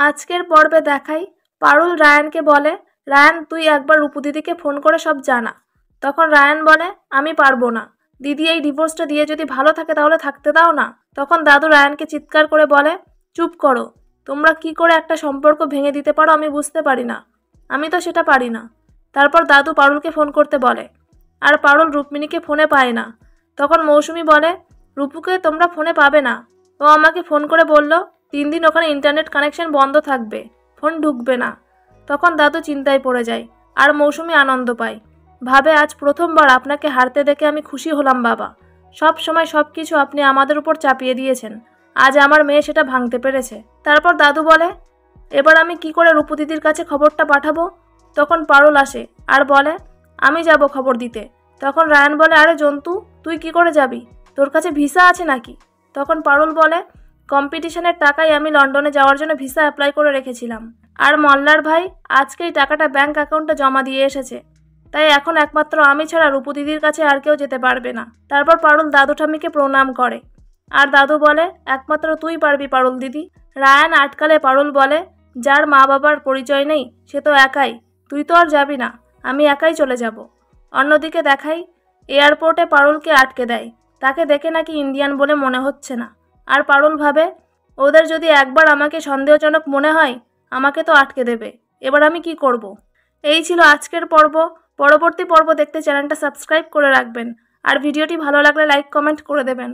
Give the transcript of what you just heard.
আজকের পর্বে দেখাই পারুল রায়ানকে বলে, রায়ান তুই একবার রূপু দিদিকে ফোন করে সব জানা। তখন রায়ান বলে, আমি পারবো না দিদি, এই ডিভোর্সটা দিয়ে যদি ভালো থাকে তাহলে থাকতে দাও না। তখন দাদু রায়ানকে চিৎকার করে বলে, চুপ করো, তোমরা কি করে একটা সম্পর্ক ভেঙে দিতে পারো আমি বুঝতে পারি না, আমি তো সেটা পারি না। তারপর দাদু পারুলকে ফোন করতে বলে, আর পারুল রুক্মিণীকে ফোনে পায় না। তখন মৌসুমি বলে, রূপুকে তোমরা ফোনে পাবে না, ও আমাকে ফোন করে বলল 3 দিন ওখানে ইন্টারনেট কানেকশন বন্ধ থাকবে, ফোন ঢুকবে না। তখন দাদু চিন্তায় পড়ে যায় আর মৌসুমি আনন্দ পায়, ভাবে আজ প্রথমবার আপনাকে হারতে দেখে আমি খুশি হলাম বাবা, সব সময় সব কিছু আপনি আমাদের উপর চাপিয়ে দিয়েছেন, আজ আমার মেয়ে সেটা ভাঙতে পেরেছে। তারপর দাদু বলে, এবার আমি কি করে রূপু দিদির কাছে খবরটা পাঠাবো। তখন পারুল আসে আর বলে, আমি যাব খবর দিতে। তখন রায়ান বলে, আরে জন্তু, তুই কি করে যাবি, তোর কাছে ভিসা আছে নাকি। তখন পারুল বলে, কম্পিটিশনের টাকায় আমি লন্ডনে যাওয়ার জন্য ভিসা অ্যাপ্লাই করে রেখেছিলাম, আর মল্লার ভাই আজকেই টাকাটা ব্যাংক অ্যাকাউন্টে জমা দিয়ে এসেছে, তাই এখন একমাত্র আমি ছাড়া রূপু দিদির কাছে আর কেউ যেতে পারবে না। তারপর পারুল দাদু ঠাম্মিকে প্রণাম করে আর দাদু বলে, একমাত্র তুই পারবি পারুল দিদি। রায়ান আটকালে পারুল বলে, যার মা বাবার পরিচয় নেই সে তো একাই, তুই তো আর যাবি না, আমি একাই চলে যাব। অন্যদিকে দেখাই এয়ারপোর্টে পারুলকে আটকে দেয়, তাকে দেখে নাকি ইন্ডিয়ান বলে মনে হচ্ছে না। আর পারুল ভাবে, ওদের যদি একবার আমাকে সন্দেহজনক মনে হয় আমাকে তো আটকে দেবে, এবার আমি কি করব। এই ছিল আজকের পর্ব। পরবর্তী পর্ব দেখতে চ্যানেলটা সাবস্ক্রাইব করে রাখবেন আর ভিডিওটি ভালো লাগলে লাইক কমেন্ট করে দেবেন।